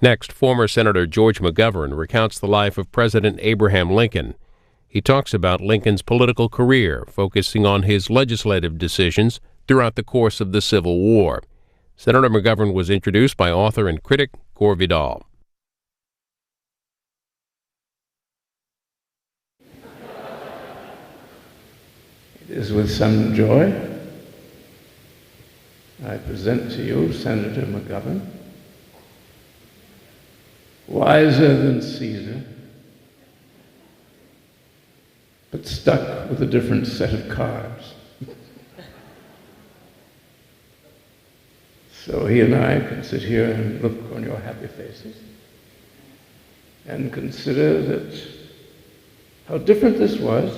Next, former Senator George McGovern recounts the life of President Abraham Lincoln. He talks about Lincoln's political career, focusing on his legislative decisions throughout the course of the Civil War. Senator McGovern was introduced by author and critic Gore Vidal. It is with some joy I present to you Senator McGovern, wiser than Caesar, but stuck with a different set of cards. So he and I can sit here and look on your happy faces and consider that how different this was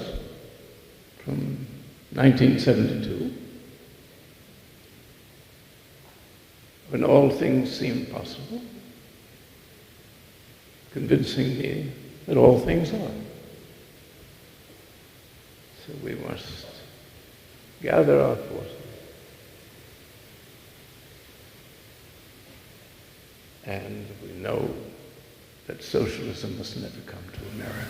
from 1972, when all things seemed possible, convincing me that all things are. So we must gather our forces and we know that socialism must never come to America.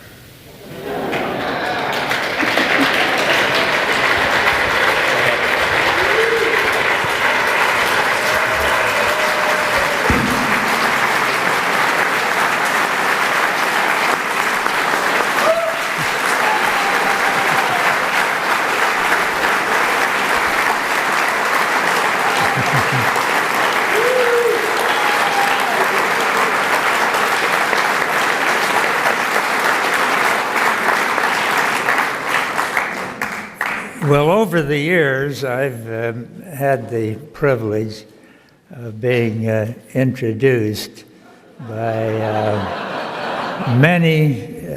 Well, over the years, I've had the privilege of being introduced by many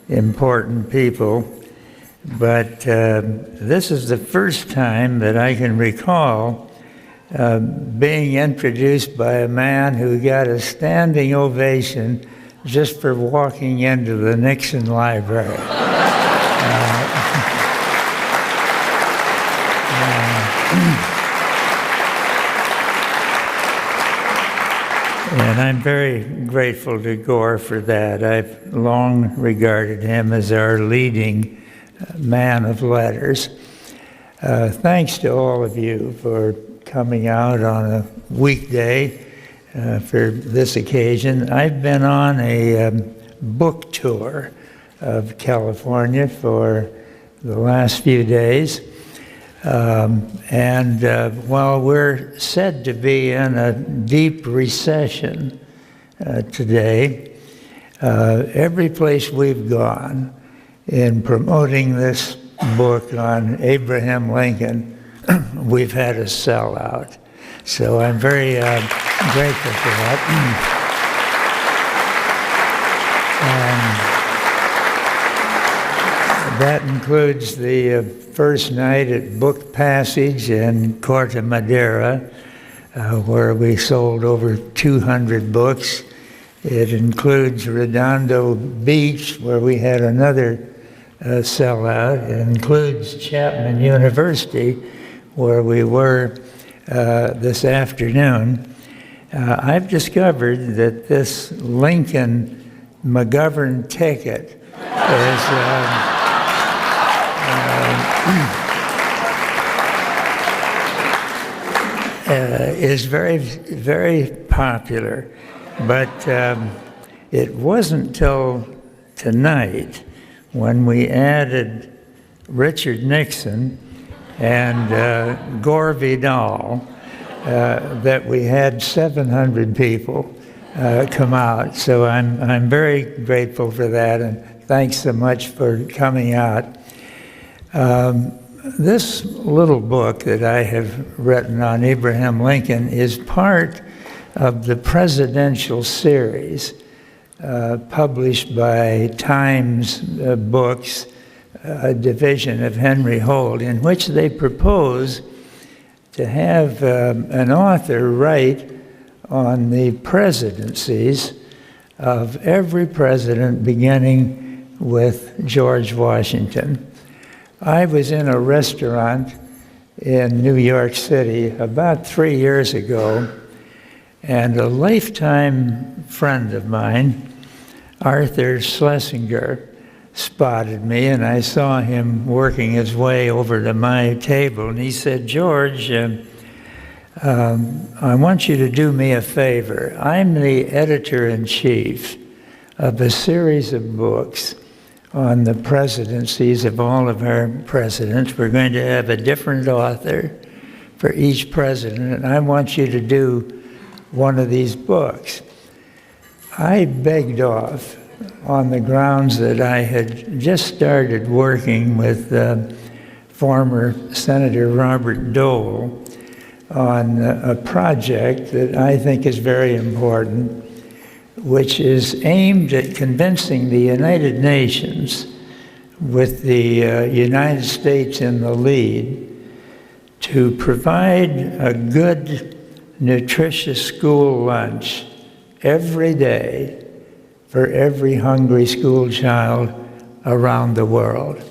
important people, but this is the first time that I can recall being introduced by a man who got a standing ovation just for walking into the Nixon Library. And I'm very grateful to Gore for that. I've long regarded him as our leading man of letters. Thanks to all of you for coming out on a weekday for this occasion. I've been on a book tour of California for the last few days. While we're said to be in a deep recession today, every place we've gone in promoting this book on Abraham Lincoln, we've had a sellout. So I'm very grateful for that. That includes the first night at Book Passage in Corte Madera, where we sold over 200 books. It includes Redondo Beach, where we had another sellout. It includes Chapman University, where we were this afternoon. I've discovered that this Lincoln McGovern ticket is very, very popular, but it wasn't till tonight when we added Richard Nixon and Gore Vidal that we had 700 people come out. So I'm very grateful for that, and thanks so much for coming out. This little book that I have written on Abraham Lincoln is part of the presidential series published by Times Books, a division of Henry Holt, in which they propose to have an author write on the presidencies of every president beginning with George Washington. I was in a restaurant in New York City about 3 years ago, And a lifetime friend of mine, Arthur Schlesinger, spotted me, and I saw him working his way over to my table, and he said, "George, I want you to do me a favor. I'm the editor-in-chief of a series of books on the presidencies of all of our presidents. We're going to have a different author for each president, and I want you to do one of these books." I begged off on the grounds that I had just started working with former Senator Robert Dole on a project that I think is very important, which is aimed at convincing the United Nations, with the United States in the lead, to provide a good, nutritious school lunch every day for every hungry school child around the world.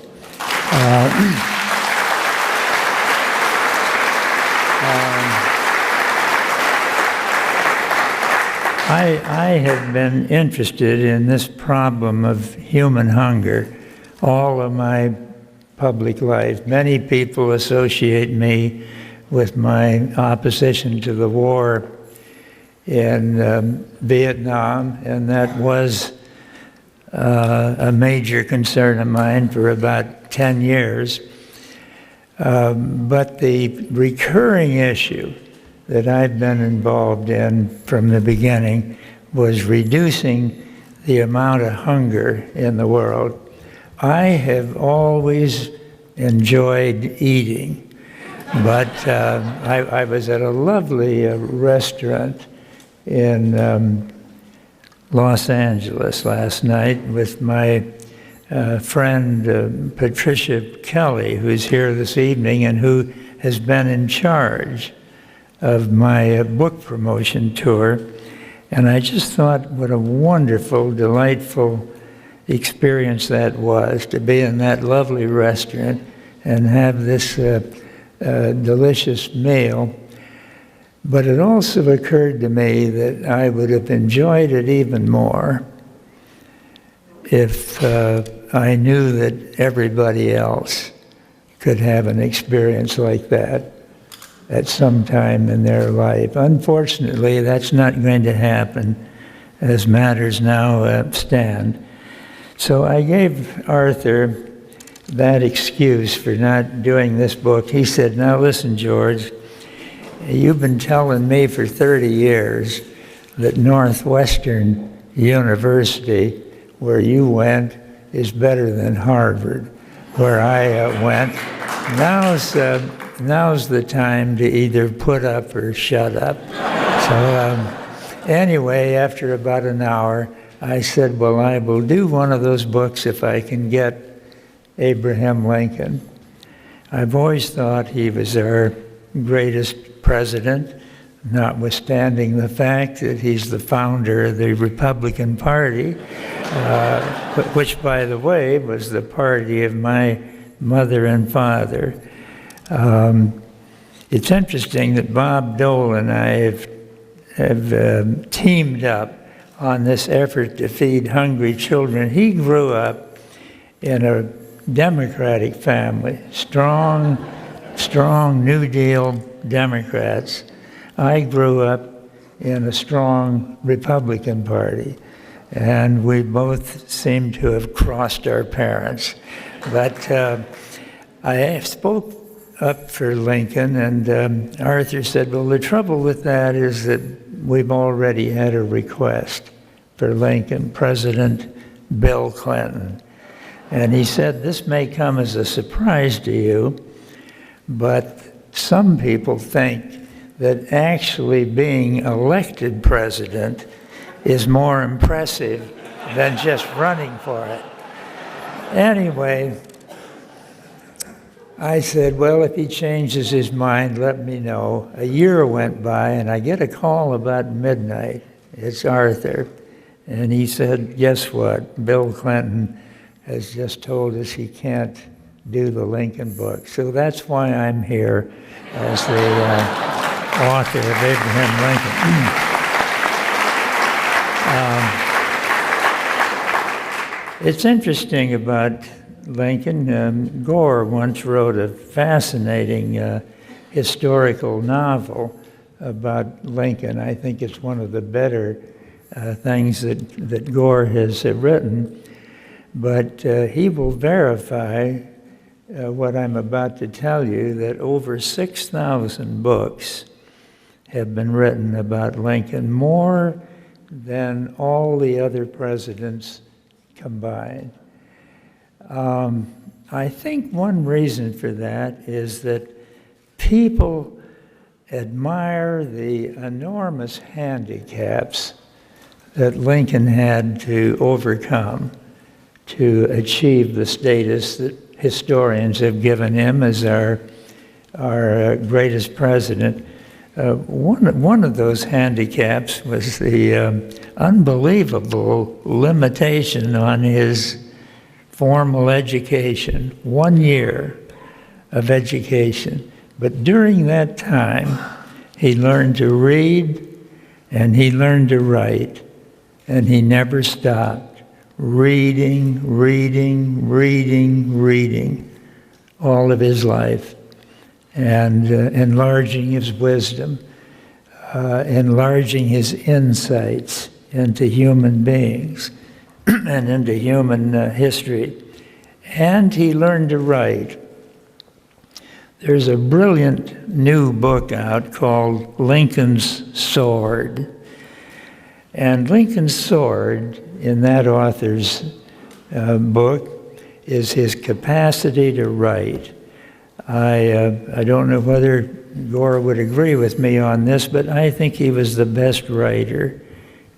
I have been interested in this problem of human hunger all of my public life. Many people associate me with my opposition to the war in Vietnam, and that was a major concern of mine for about 10 years. But the recurring issue that I've been involved in from the beginning was reducing the amount of hunger in the world. I have always enjoyed eating, but I was at a lovely restaurant in Los Angeles last night with my friend Patricia Kelly, who's here this evening and who has been in charge of my book promotion tour. And I just thought what a wonderful, delightful experience that was, to be in that lovely restaurant and have this delicious meal. But it also occurred to me that I would have enjoyed it even more if I knew that everybody else could have an experience like that at some time in their life. Unfortunately, that's not going to happen as matters now stand. So I gave Arthur that excuse for not doing this book. He said, "Now listen, George, you've been telling me for 30 years that Northwestern University, where you went, is better than Harvard, where I went. Now's the time to either put up or shut up." So anyway, after about an hour, I said, well, I will do one of those books if I can get Abraham Lincoln. I've always thought he was our greatest president, notwithstanding the fact that he's the founder of the Republican Party, which, by the way, was the party of my mother and father. It's interesting that Bob Dole and I have teamed up on this effort to feed hungry children. He grew up in a Democratic family, strong New Deal Democrats. I grew up in a strong Republican Party, and we both seem to have crossed our parents. But I spoke up for Lincoln, and Arthur said, well, the trouble with that is that we've already had a request for Lincoln, President Bill Clinton. And he said, this may come as a surprise to you, but some people think that actually being elected president is more impressive than just running for it. Anyway, I said, well, if he changes his mind, let me know. A year went by, and I get a call about midnight. It's Arthur. And he said, guess what? Bill Clinton has just told us he can't do the Lincoln book. So that's why I'm here as the author of Abraham Lincoln. It's interesting about Lincoln. Gore once wrote a fascinating historical novel about Lincoln. I think it's one of the better things that Gore has written. But he will verify what I'm about to tell you, that over 6,000 books have been written about Lincoln, more than all the other presidents combined. I think one reason for that is that people admire the enormous handicaps that Lincoln had to overcome to achieve the status that historians have given him as our greatest president. One of those handicaps was the unbelievable limitation on his formal education, 1 year of education. But during that time, he learned to read and he learned to write, and he never stopped reading all of his life, and enlarging his wisdom, enlarging his insights into human beings and into human history. And he learned to write. There's a brilliant new book out called Lincoln's Sword. And Lincoln's Sword, in that author's book, is his capacity to write. I don't know whether Gore would agree with me on this, but I think he was the best writer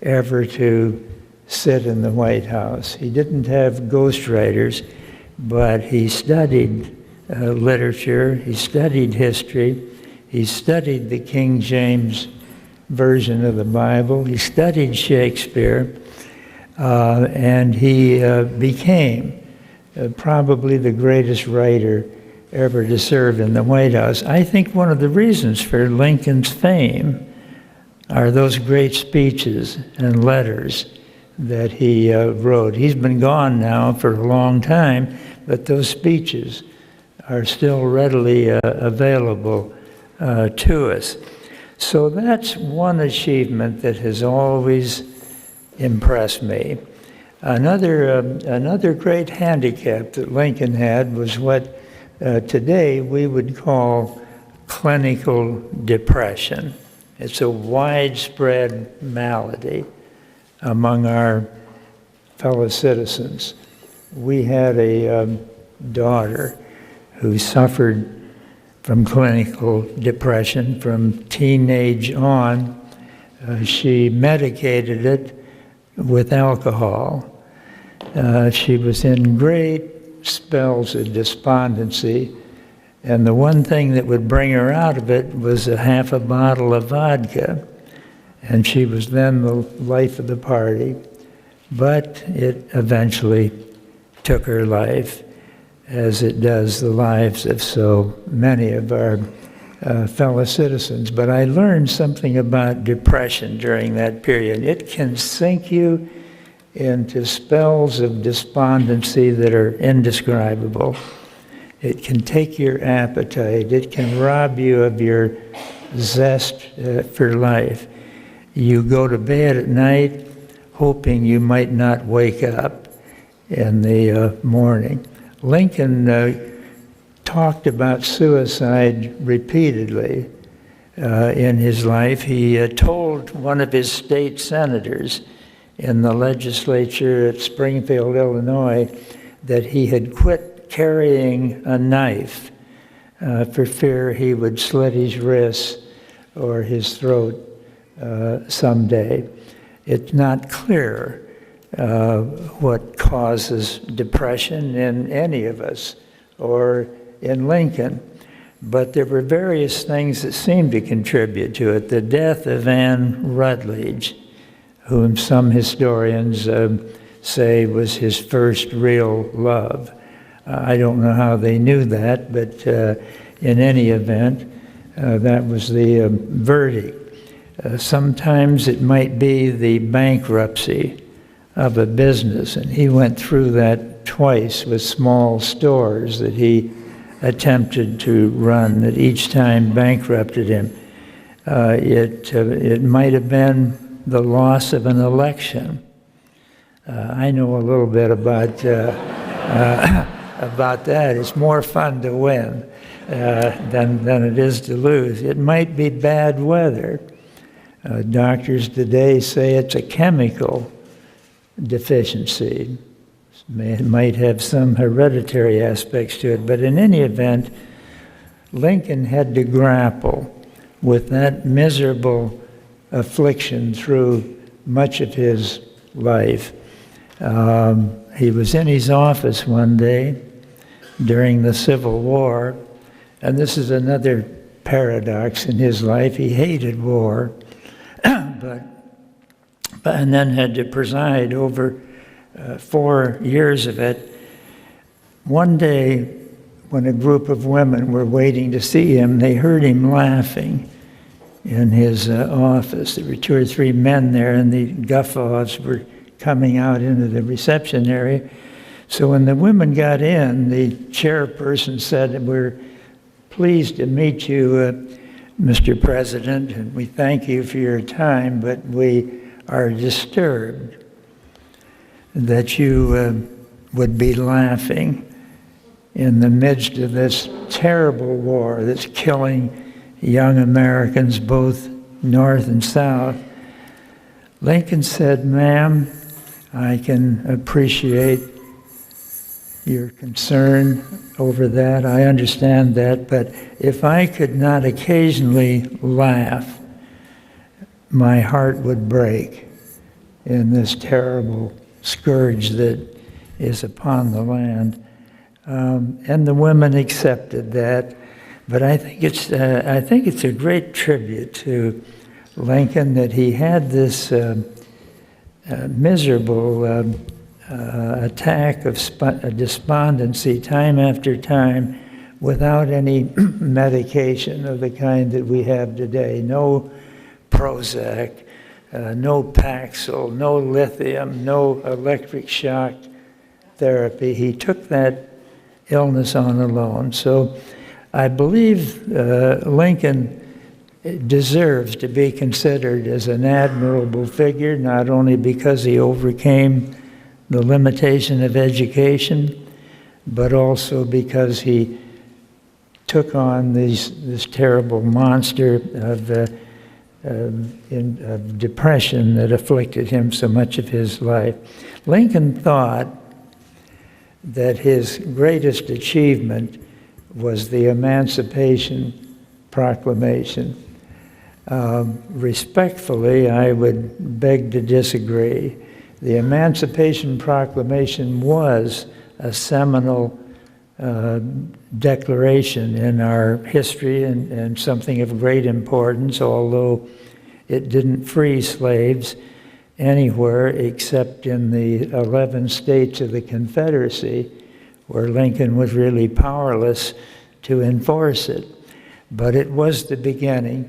ever to sit in the White House. He didn't have ghostwriters, but he studied literature, he studied history, he studied the King James Version of the Bible, he studied Shakespeare, and he became probably the greatest writer ever to serve in the White House. I think one of the reasons for Lincoln's fame are those great speeches and letters that he wrote. He's been gone now for a long time, but those speeches are still readily available to us. So that's one achievement that has always impressed me. Another great handicap that Lincoln had was what today we would call clinical depression. It's a widespread malady among our fellow citizens. We had a daughter who suffered from clinical depression from teenage on. She medicated it with alcohol. She was in great spells of despondency, and the one thing that would bring her out of it was a half a bottle of vodka, and she was then the life of the party. But it eventually took her life, as it does the lives of so many of our fellow citizens. But I learned something about depression during that period. It can sink you into spells of despondency that are indescribable. It can take your appetite. It can rob you of your zest for life. You go to bed at night hoping you might not wake up in the morning. Lincoln talked about suicide repeatedly in his life. He told one of his state senators in the legislature at Springfield, Illinois, that he had quit carrying a knife for fear he would slit his wrists or his throat someday. It's not clear what causes depression in any of us or in Lincoln, but there were various things that seemed to contribute to it. The death of Anne Rutledge, whom some historians say was his first real love. I don't know how they knew that, but in any event, that was the verdict. Sometimes it might be the bankruptcy of a business, and he went through that twice with small stores that he attempted to run, that each time bankrupted him. It might have been the loss of an election. I know a little bit about that. It's more fun to win than it is to lose. It might be bad weather. Doctors today say it's a chemical deficiency. It might have some hereditary aspects to it, but in any event, Lincoln had to grapple with that miserable affliction through much of his life. He was in his office one day during the Civil War, and this is another paradox in his life. He hated war, and then had to preside over 4 years of it. One day, when a group of women were waiting to see him, they heard him laughing in his office. There were 2 or 3 men there, and the guffaws were coming out into the reception area. So when the women got in, the chairperson said, "We're pleased to meet you, Mr. President, and we thank you for your time, but we are disturbed that you would be laughing in the midst of this terrible war that's killing young Americans, both North and South." Lincoln said, "Ma'am, I can appreciate your concern over that. I understand that, but if I could not occasionally laugh, my heart would break in this terrible scourge that is upon the land." And the women accepted that. But I think it's a great tribute to Lincoln that he had this miserable attack of despondency time after time without any medication of the kind that we have today. No Prozac, no Paxil, no lithium, no electric shock therapy. He took that illness on alone. So I believe Lincoln deserves to be considered as an admirable figure, not only because he overcame the limitation of education, but also because he took on this terrible monster of depression that afflicted him so much of his life. Lincoln thought that his greatest achievement was the Emancipation Proclamation. Respectfully, I would beg to disagree. The Emancipation Proclamation was a seminal declaration in our history and something of great importance, although it didn't free slaves anywhere except in the 11 states of the Confederacy, where Lincoln was really powerless to enforce it. But it was the beginning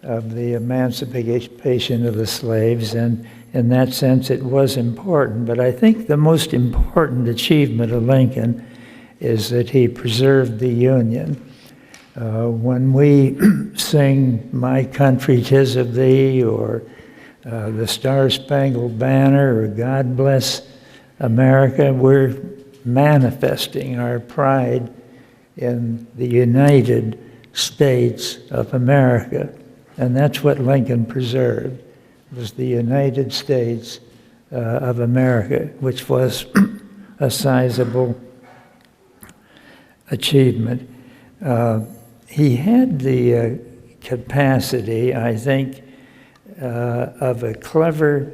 of the emancipation of the slaves, and in that sense it was important. But I think the most important achievement of Lincoln is that he preserved the Union. When we sing "My Country 'Tis of Thee," or the Star-Spangled Banner, or "God Bless America," we're manifesting our pride in the United States of America. And that's what Lincoln preserved, was the United States of America, which was a sizable achievement. He had the capacity, I think, of a clever,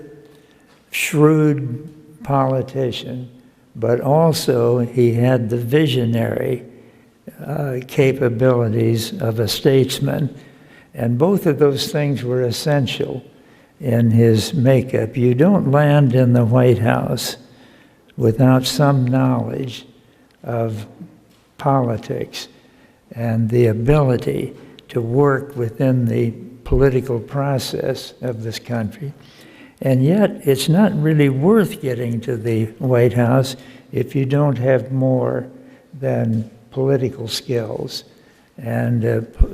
shrewd politician, but also he had the visionary capabilities of a statesman. And both of those things were essential in his makeup. You don't land in the White House without some knowledge of politics and the ability to work within the political process of this country. And yet, it's not really worth getting to the White House if you don't have more than political skills and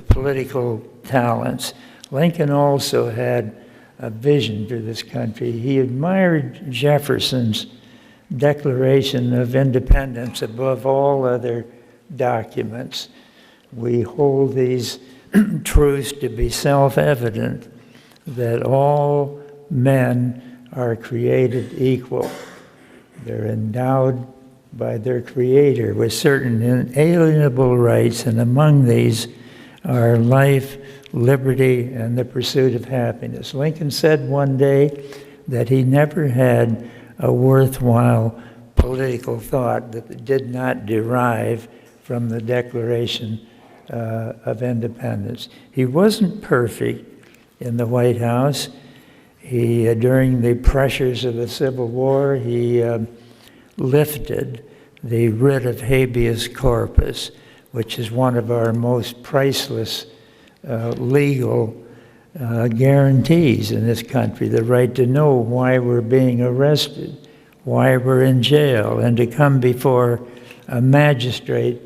political talents. Lincoln also had a vision for this country. He admired Jefferson's Declaration of Independence above all other documents. We hold these truths to be self-evident, that all men are created equal. They're endowed by their Creator with certain inalienable rights, and among these are life, liberty, and the pursuit of happiness. Lincoln said one day that he never had a worthwhile political thought that did not derive from the Declaration of Independence. He wasn't perfect in the White House. During the pressures of the Civil War, he lifted the writ of habeas corpus, which is one of our most priceless legal guarantees in this country, the right to know why we're being arrested, why we're in jail, and to come before a magistrate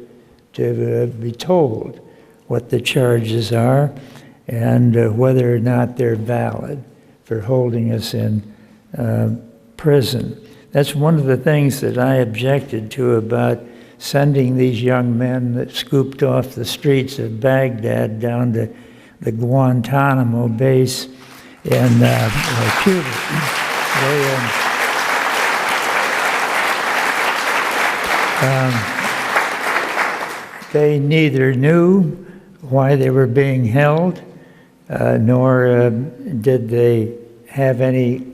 to be told what the charges are and whether or not they're valid for holding us in prison. That's one of the things that I objected to about sending these young men that scooped off the streets of Baghdad down to the Guantanamo base in Cuba. They neither knew why they were being held, nor did they have any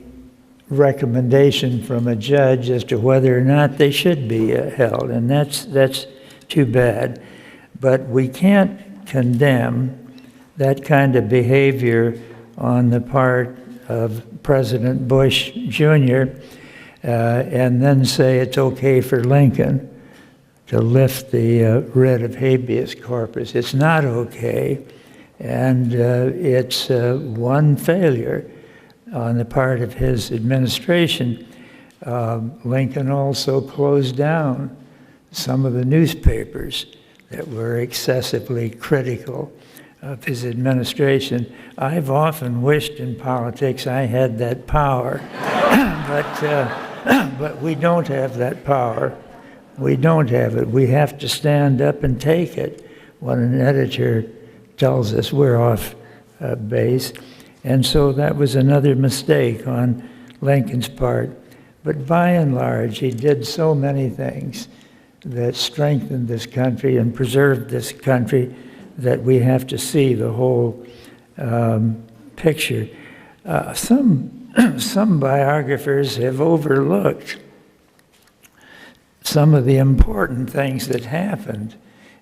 recommendation from a judge as to whether or not they should be held, and that's too bad. But we can't condemn that kind of behavior on the part of President Bush Jr. And then say it's okay for Lincoln to lift the writ of habeas corpus. It's not okay, and it's one failure on the part of his administration. Lincoln also closed down some of the newspapers that were excessively critical of his administration. I've often wished in politics I had that power, but we don't have that power. We don't have it. We have to stand up and take it when an editor tells us we're off base. And so that was another mistake on Lincoln's part. But by and large, he did so many things that strengthened this country and preserved this country that we have to see the whole picture. Some biographers have overlooked some of the important things that happened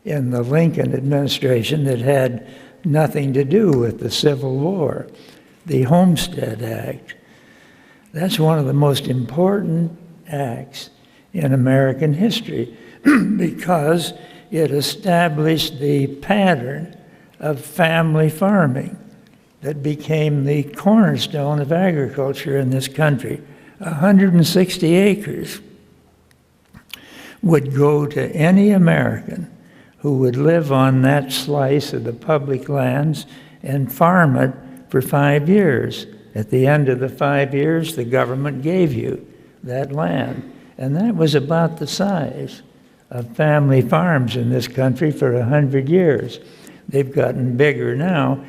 in the Lincoln administration that had nothing to do with the Civil War. The Homestead Act. That's one of the most important acts in American history because it established the pattern of family farming that became the cornerstone of agriculture in this country. 160 acres would go to any American who would live on that slice of the public lands and farm it for 5 years. At the end of the 5 years, the government gave you that land. And that was about the size of family farms in this country for 100 years. They've gotten bigger now,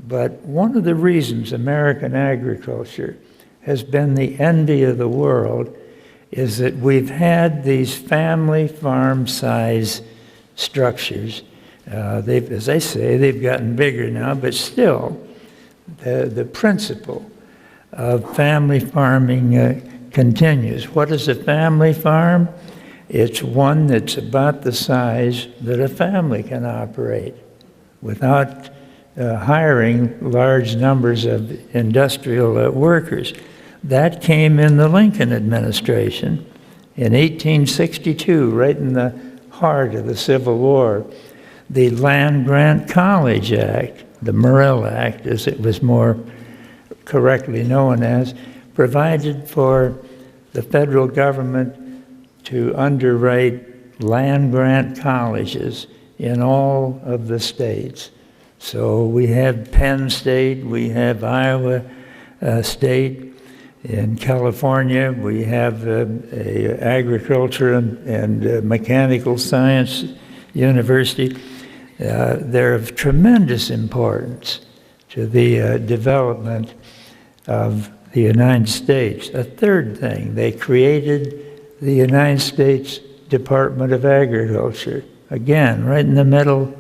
but one of the reasons American agriculture has been the envy of the world is that we've had these family farm size structures. As I say, they've gotten bigger now, but still, the principle of family farming continues. What is a family farm? It's one that's about the size that a family can operate without hiring large numbers of industrial workers. That came in the Lincoln administration in 1862, right in the heart of the Civil War. The Land Grant College Act the Morrill Act, as it was more correctly known as, provided for the federal government to underwrite land-grant colleges in all of the states. So we have Penn State, we have Iowa State. In California, we have a agriculture and mechanical science university. They're of tremendous importance to the development of the United States. A third thing, they created the United States Department of Agriculture, again, right in the middle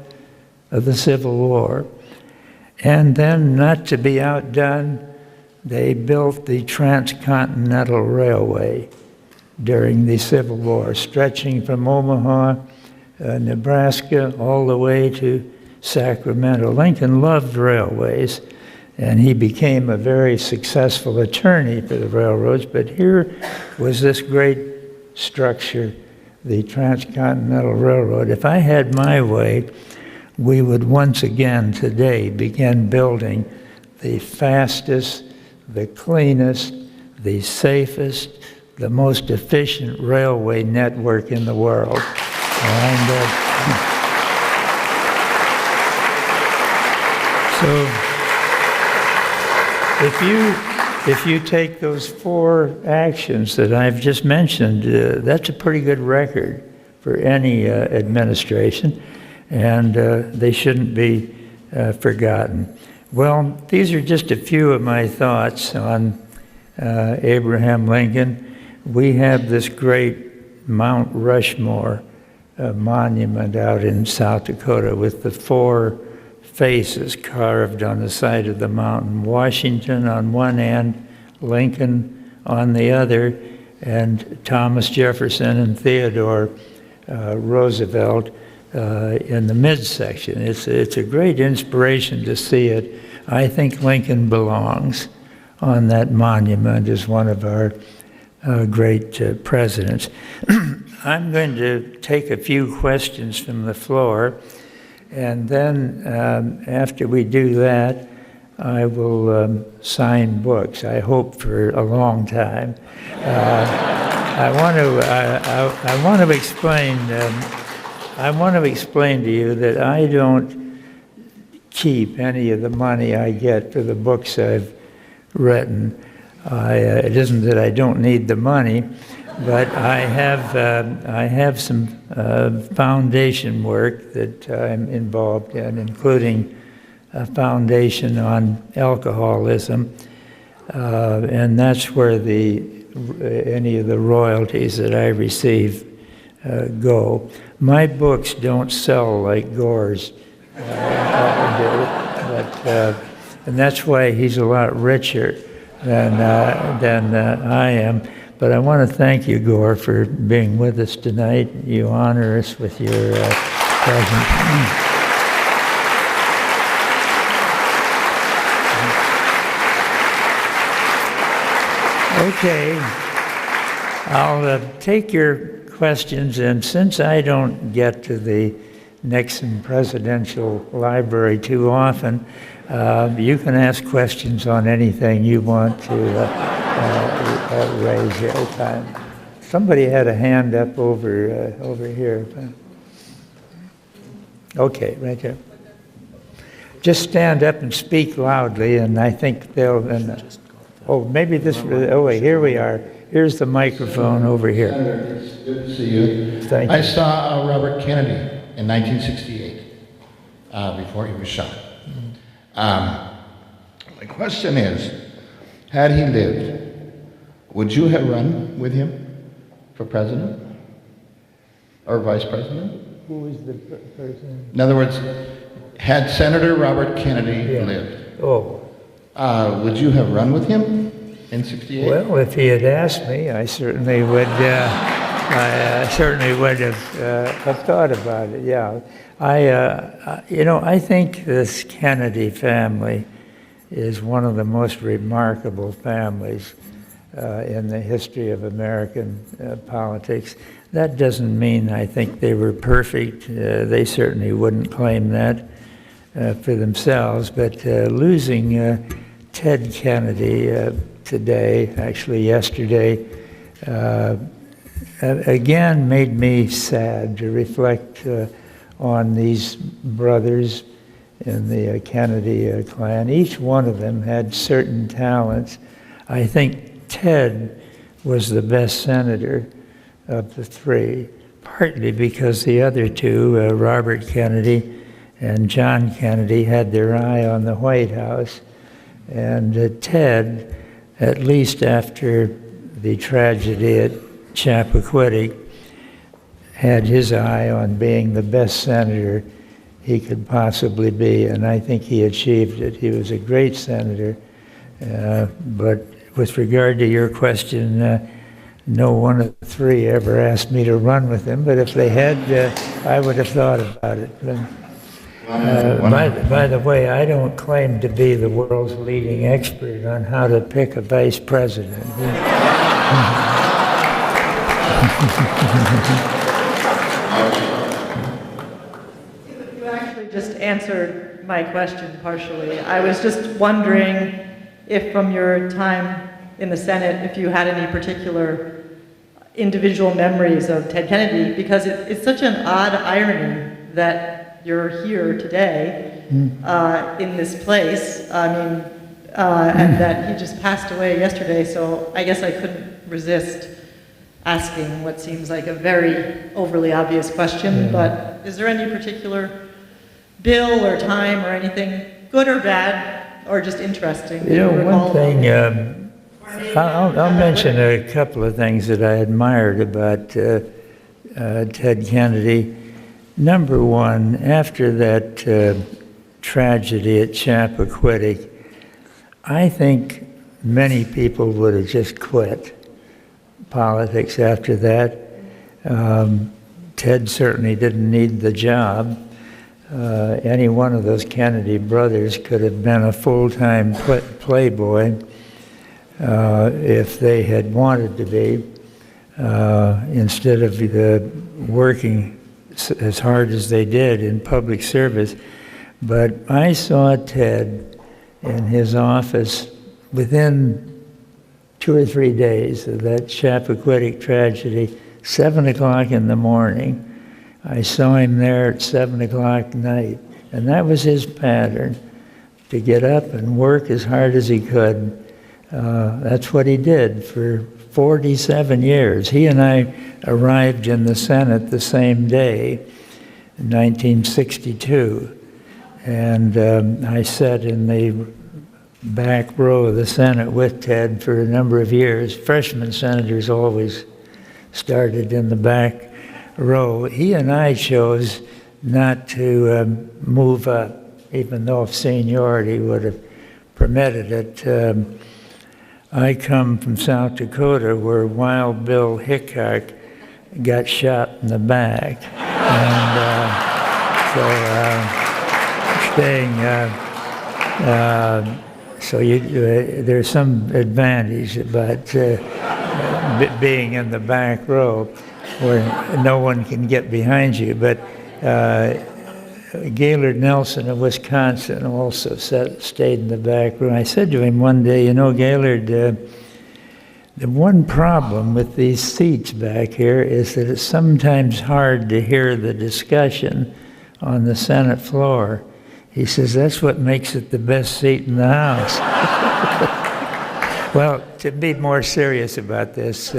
of the Civil War. And then, not to be outdone, they built the Transcontinental Railway during the Civil War, stretching from Omaha, Nebraska, all the way to Sacramento. Lincoln loved railways, and he became a very successful attorney for the railroads, but here was this great structure, the Transcontinental Railroad. If I had my way, we would once again today begin building the fastest, the cleanest, the safest, the most efficient railway network in the world. And so if you take those 4 actions that I've just mentioned, that's a pretty good record for any administration, and they shouldn't be forgotten. Well, these are just a few of my thoughts on Abraham Lincoln. We have this great Mount Rushmore monument out in South Dakota with the 4 faces carved on the side of the mountain. Washington on one end, Lincoln on the other, and Thomas Jefferson and Theodore Roosevelt in the midsection. It's a great inspiration to see it. I think Lincoln belongs on that monument as one of our great presidents. I'm going to take a few questions from the floor, and then after we do that, I will sign books, I hope for a long time. I want to explain to you that I don't keep any of the money I get for the books I've written. It isn't that I don't need the money, but I have some foundation work that I'm involved in, including a foundation on alcoholism, and that's where any of the royalties that I receive go. My books don't sell like Gore's do, and that's why he's a lot richer than I am. But I want to thank you, Gore, for being with us tonight. You honor us with your presence. Okay, I'll take your questions, and since I don't get to the Nixon Presidential Library too often, you can ask questions on anything you want to raise here. Somebody had a hand up over here. Okay, right here. Just stand up and speak loudly, and I think they'll. Maybe this. Oh, wait, here we are. Here's the microphone over here. Senator, it's good to see you. Thank you. I saw Robert Kennedy in 1968 before he was shot. My question is, had he lived, would you have run with him for president or vice president? Who was the person? In other words, had Senator Robert Kennedy lived, would you have run with him in '68? Well, if he had asked me, I certainly would. I certainly would have thought about it. Yeah, I think this Kennedy family is one of the most remarkable families in the history of American politics. That doesn't mean I think they were perfect. They certainly wouldn't claim that. for themselves. But losing Ted Kennedy today, actually yesterday, again made me sad to reflect on these brothers in the Kennedy clan. Each one of them had certain talents. I think Ted was the best senator of the three, partly because the other two, Robert Kennedy and John Kennedy, had their eye on the White House. And Ted, at least after the tragedy at Chappaquiddick, had his eye on being the best senator he could possibly be, and I think he achieved it. He was a great senator, but with regard to your question, no one of the three ever asked me to run with him, but if they had, I would have thought about it. By the way, I don't claim to be the world's leading expert on how to pick a vice president. You actually just answered my question partially. I was just wondering if from your time in the Senate, if you had any particular individual memories of Ted Kennedy, because it's such an odd irony that you're here today in this place. I mean, and that he just passed away yesterday, so I guess I couldn't resist asking what seems like a very overly obvious question, but is there any particular bill or time or anything, good or bad, or just interesting? You know, one thing, I'll mention a couple of things that I admired about Ted Kennedy. Number one, after that tragedy at Chappaquiddick, I think many people would have just quit politics after that. Ted certainly didn't need the job. Any one of those Kennedy brothers could have been a full-time playboy if they had wanted to be, instead of working as hard as they did in public service. But I saw Ted in his office within 2 or 3 days of that Chappaquiddick tragedy, 7 o'clock in the morning. I saw him there at 7 o'clock at night. And that was his pattern, to get up and work as hard as he could. That's what he did for 47 years. He and I arrived in the Senate the same day, in 1962. And I sat in the back row of the Senate with Ted for a number of years. Freshman senators always started in the back row. He and I chose not to move up, even though seniority would have permitted it. I come from South Dakota, where Wild Bill Hickok got shot in the back. And so there's some advantage about being in the back row where no one can get behind you. But Gaylord Nelson of Wisconsin also stayed in the back room. I said to him one day, you know, Gaylord, the one problem with these seats back here is that it's sometimes hard to hear the discussion on the Senate floor. He says, that's what makes it the best seat in the House. Well, to be more serious about this,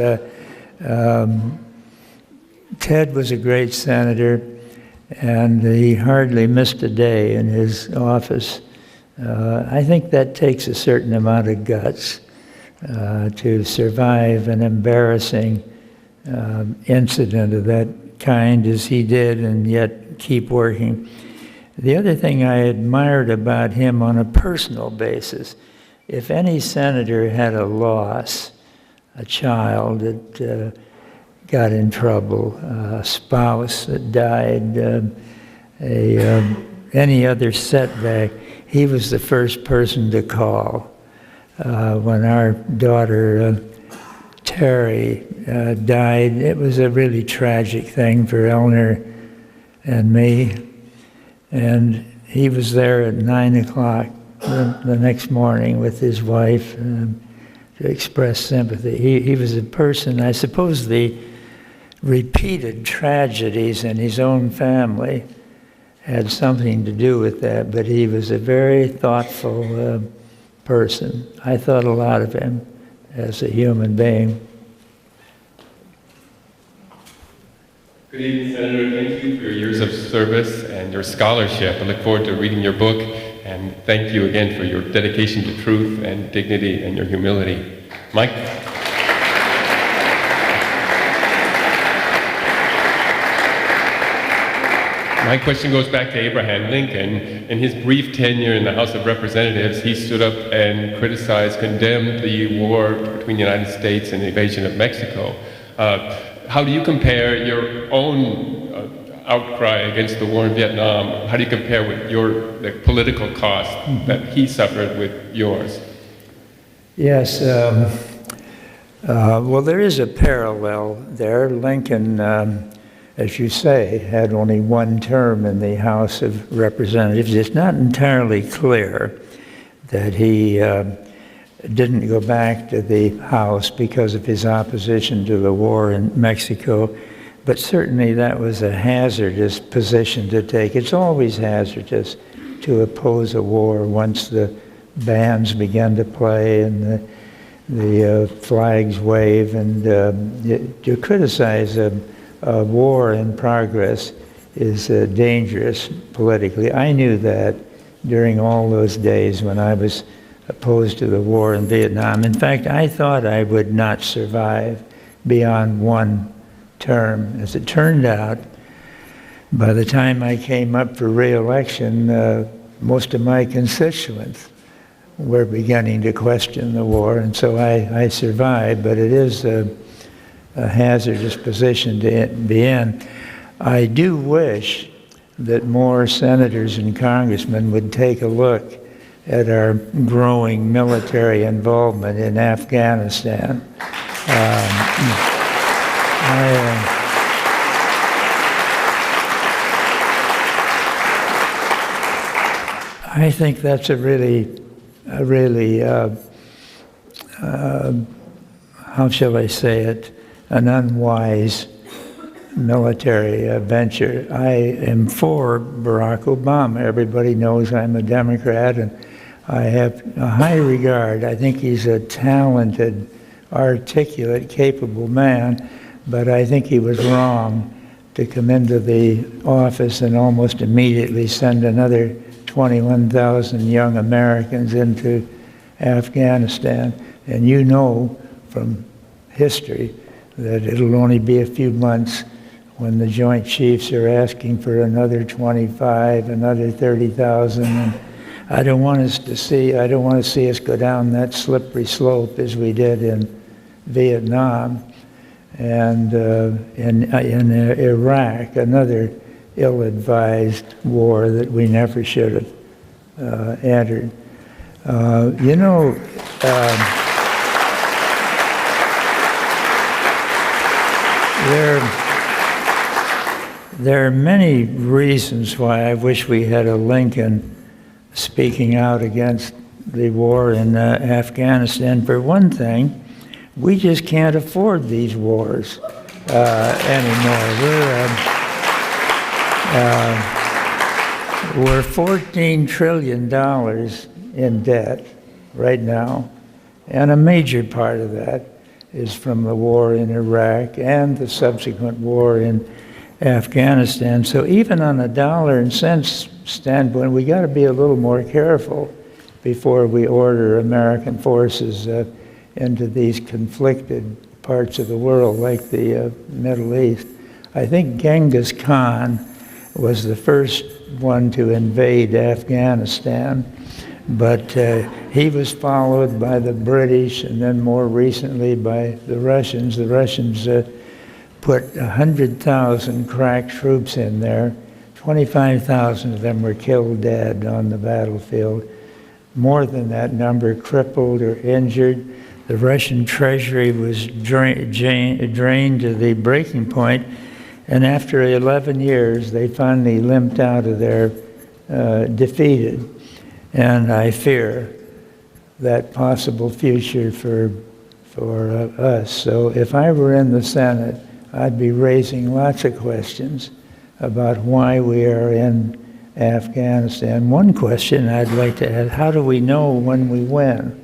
Ted was a great senator, and he hardly missed a day in his office. I think that takes a certain amount of guts to survive an embarrassing incident of that kind as he did, and yet keep working. The other thing I admired about him on a personal basis, if any senator had a loss, a child that got in trouble, a spouse that died, any other setback, he was the first person to call. When our daughter Terry died, it was a really tragic thing for Eleanor and me. And he was there at 9 o'clock the next morning with his wife to express sympathy. He was a person, I suppose the repeated tragedies in his own family had something to do with that, but he was a very thoughtful person. I thought a lot of him as a human being. Good evening, Senator. Thank you for your years of service and your scholarship. I look forward to reading your book, and thank you again for your dedication to truth and dignity and your humility. Mike? My question goes back to Abraham Lincoln. In his brief tenure in the House of Representatives, he stood up and criticized, condemned the war between the United States and the invasion of Mexico. How do you compare your own outcry against the war in Vietnam? How do you compare with the political cost that he suffered with yours? Yes, well, there is a parallel there. Lincoln, as you say, had only one term in the House of Representatives. It's not entirely clear that he didn't go back to the House because of his opposition to the war in Mexico, but certainly that was a hazardous position to take. It's always hazardous to oppose a war once the bands begin to play and the flags wave, and to criticize a war in progress is dangerous politically. I knew that during all those days when I was opposed to the war in Vietnam. In fact, I thought I would not survive beyond one term. As it turned out, by the time I came up for re-election, most of my constituents were beginning to question the war, and so I survived, but it is a hazardous position to be in. I do wish that more senators and congressmen would take a look at our growing military involvement in Afghanistan. I think that's a really how shall I say it, an unwise military venture. I am for Barack Obama. Everybody knows I'm a Democrat, and I have a high regard. I think he's a talented, articulate, capable man, but I think he was wrong to come into the office and almost immediately send another 21,000 young Americans into Afghanistan. And you know from history that it'll only be a few months when the Joint Chiefs are asking for another 25, another 30,000. And I don't want to see us go down that slippery slope as we did in Vietnam and in Iraq, another ill-advised war that we never should have entered. There are many reasons why I wish we had a Lincoln speaking out against the war in Afghanistan. For one thing, we just can't afford these wars anymore. We're $14 trillion in debt right now, and a major part of that is from the war in Iraq and the subsequent war in Afghanistan. So even on a dollar and cents standpoint, we got to be a little more careful before we order American forces into these conflicted parts of the world like the Middle East. I think Genghis Khan was the first one to invade Afghanistan, but he was followed by the British and then more recently by the Russians. The Russians put 100,000 crack troops in there. 25,000 of them were killed dead on the battlefield. More than that number crippled or injured. The Russian treasury was drained to the breaking point, and after 11 years, they finally limped out of their defeated. And I fear that possible future for us. So if I were in the Senate, I'd be raising lots of questions about why we are in Afghanistan. One question I'd like to add: how do we know when we win?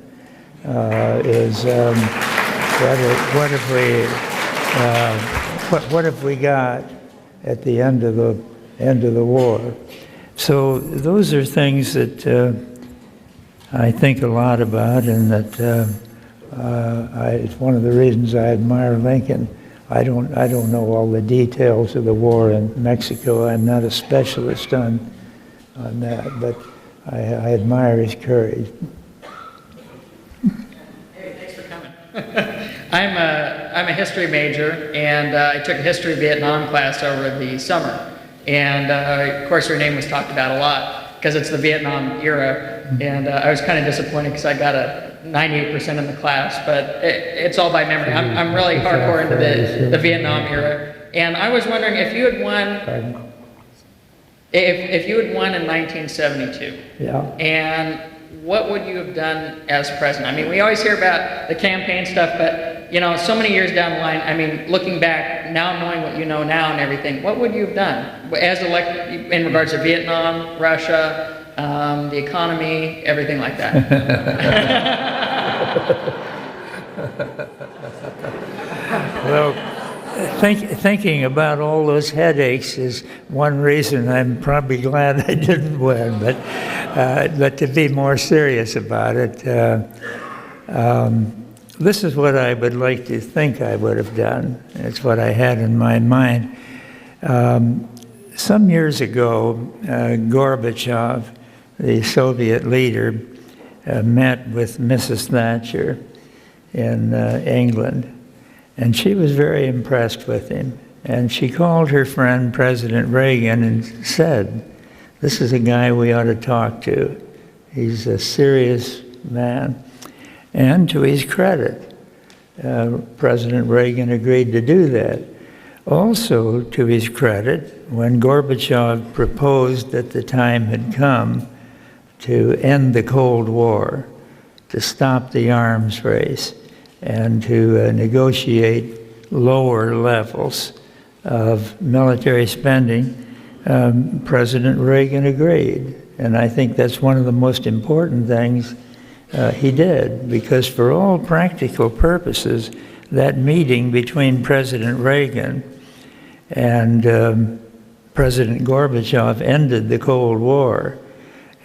What have we got at the end of the war? So those are things that I think a lot about, and that it's one of the reasons I admire Lincoln. I don't know all the details of the war in Mexico. I'm not a specialist on that, but I admire his courage. Hey, thanks for coming. I'm a history major, and I took a history of Vietnam class over the summer. And of course, your name was talked about a lot because it's the Vietnam era. And I was kind of disappointed because I got a 98% in the class, but it's all by memory. I'm really hardcore into the Vietnam era. And I was wondering if you had won, if you had won in 1972, Yeah. and what would you have done as president? I mean, we always hear about the campaign stuff, but, you know, so many years down the line, I mean, looking back, now knowing what you know now and everything, what would you have done as in regards to Vietnam, Russia, the economy, everything like that? Well, thinking about all those headaches is one reason I'm probably glad I didn't win. But to be more serious about it, this is what I would like to think I would have done. It's what I had in my mind. Some years ago, Gorbachev, the Soviet leader, met with Mrs. Thatcher in England. And she was very impressed with him. And she called her friend, President Reagan, and said, "This is a guy we ought to talk to. He's a serious man." And to his credit, President Reagan agreed to do that. Also, to his credit, when Gorbachev proposed that the time had come to end the Cold War, to stop the arms race, and to negotiate lower levels of military spending, President Reagan agreed. And I think that's one of the most important things he did, because for all practical purposes, that meeting between President Reagan and President Gorbachev ended the Cold War.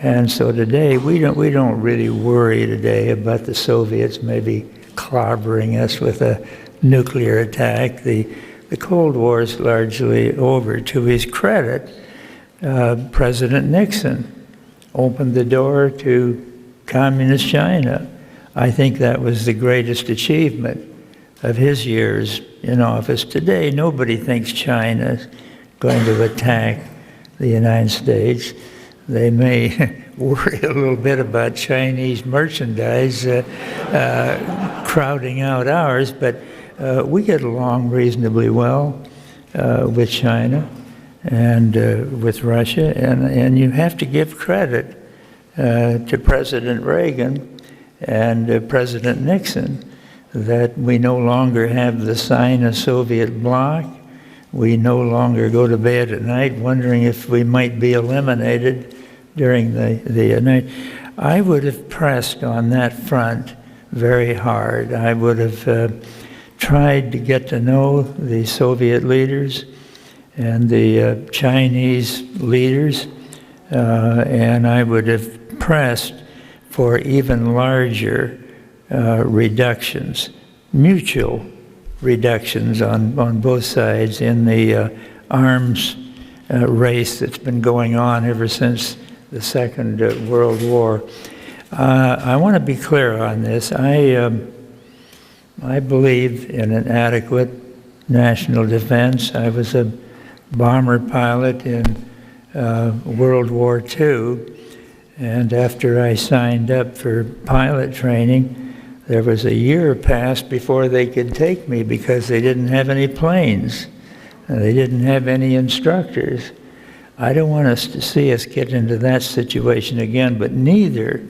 And so today, we don't really worry today about the Soviets maybe clobbering us with a nuclear attack. The Cold War is largely over. To his credit, President Nixon opened the door to communist China. I think that was the greatest achievement of his years in office. Today, nobody thinks China is going to attack the United States. They may worry a little bit about Chinese merchandise crowding out ours, but we get along reasonably well with China and with Russia, and you have to give credit to President Reagan and President Nixon that we no longer have the Sino-Soviet bloc. We no longer go to bed at night wondering if we might be eliminated during the night. I would have pressed on that front very hard. I would have tried to get to know the Soviet leaders and the Chinese leaders, and I would have pressed for even larger reductions, mutual reductions on both sides in the arms race that's been going on ever since the Second World War. I want to be clear on this. I believe in an adequate national defense. I was a bomber pilot in World War II, and after I signed up for pilot training, there was a year passed before they could take me because they didn't have any planes. They didn't have any instructors. I don't want us to see us get into that situation again, but neither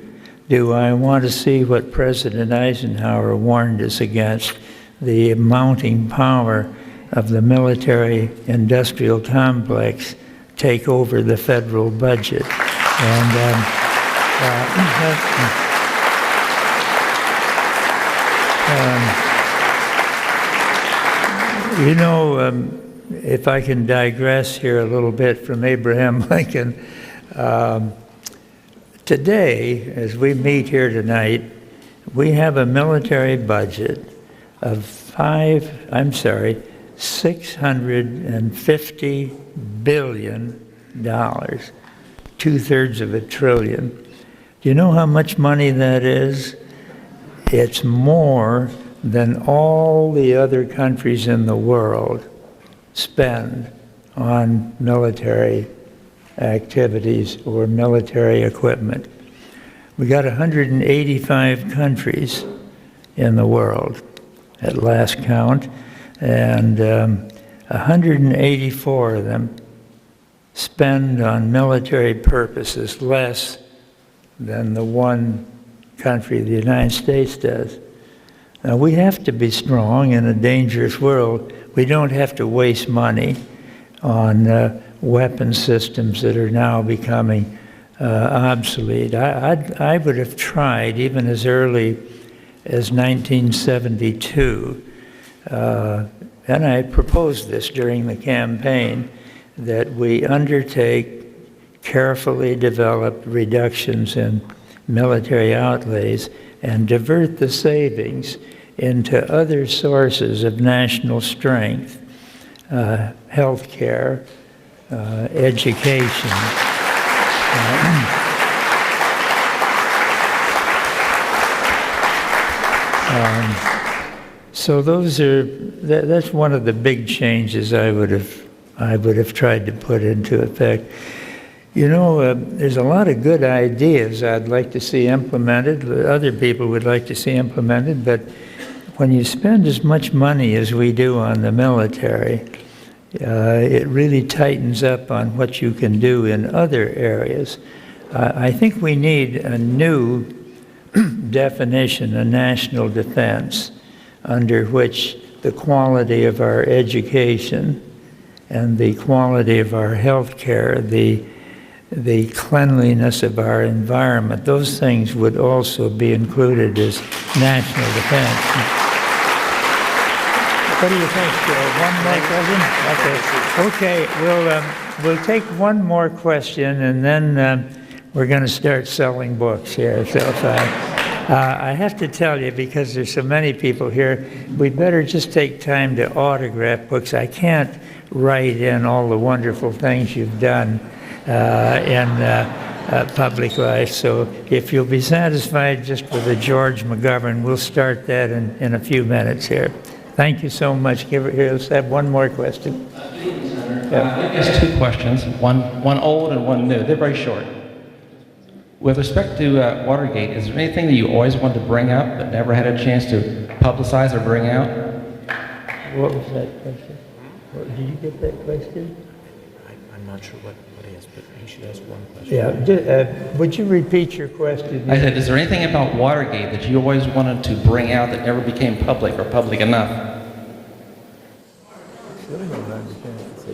do I want to see what President Eisenhower warned us against, the mounting power of the military-industrial complex take over the federal budget. And if I can digress here a little bit from Abraham Lincoln, today, as we meet here tonight, we have a military budget of $650 billion, 2/3 of $1 trillion. Do you know how much money that is? It's more than all the other countries in the world spend on military activities or military equipment. We got 185 countries in the world at last count, and 184 of them spend on military purposes less than the one country, the United States, does. Now, we have to be strong in a dangerous world. We don't have to waste money on weapon systems that are now becoming obsolete. I would have tried, even as early as 1972, and I proposed this during the campaign, that we undertake carefully developed reductions in military outlays and divert the savings into other sources of national strength, health care, education. So that's one of the big changes I would have tried to put into effect. You know, there's a lot of good ideas I'd like to see implemented, that other people would like to see implemented, but when you spend as much money as we do on the military, it really tightens up on what you can do in other areas. I think we need a new definition of national defense under which the quality of our education and the quality of our health care, the cleanliness of our environment, those things would also be included as national defense. What do you think? One more question? Okay, we'll take one more question, and then we're going to start selling books here. So I have to tell you, because there's so many people here, we better just take time to autograph books. I can't write in all the wonderful things you've done in public life. So if you'll be satisfied just with a George McGovern, we'll start that in a few minutes here. Thank you so much. Let's have one more question. I guess two questions, one old and one new. They're very short. With respect to Watergate, is there anything that you always wanted to bring up but never had a chance to publicize or bring out? What was that question? Did you get that question? I'm not sure what it is, but you should ask one question. Yeah. Would you repeat your question? I said, is there anything about Watergate that you always wanted to bring out that never became public or public enough?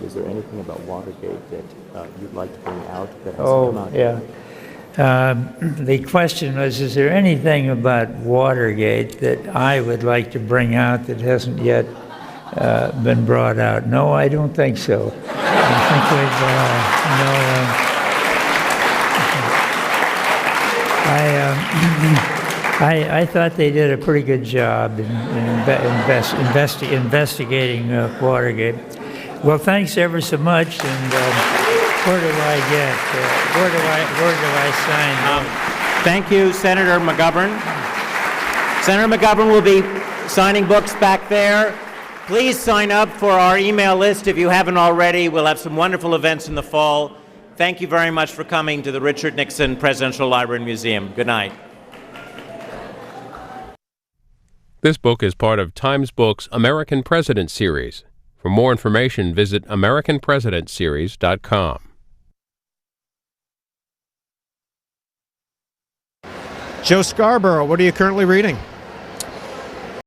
Is there anything about Watergate that you'd like to bring out that hasn't come out? Yeah. The question was, is there anything about Watergate that I would like to bring out that hasn't yet been brought out? No, I don't think so. I think I thought they did a pretty good job in investigating Watergate. Well, thanks ever so much, and where do I sign? Thank you, Senator McGovern. Senator McGovern will be signing books back there. Please sign up for our email list if you haven't already. We'll have some wonderful events in the fall. Thank you very much for coming to the Richard Nixon Presidential Library and Museum. Good night. This book is part of Times Books' American President series. For more information, visit AmericanPresidentSeries.com. Joe Scarborough, what are you currently reading?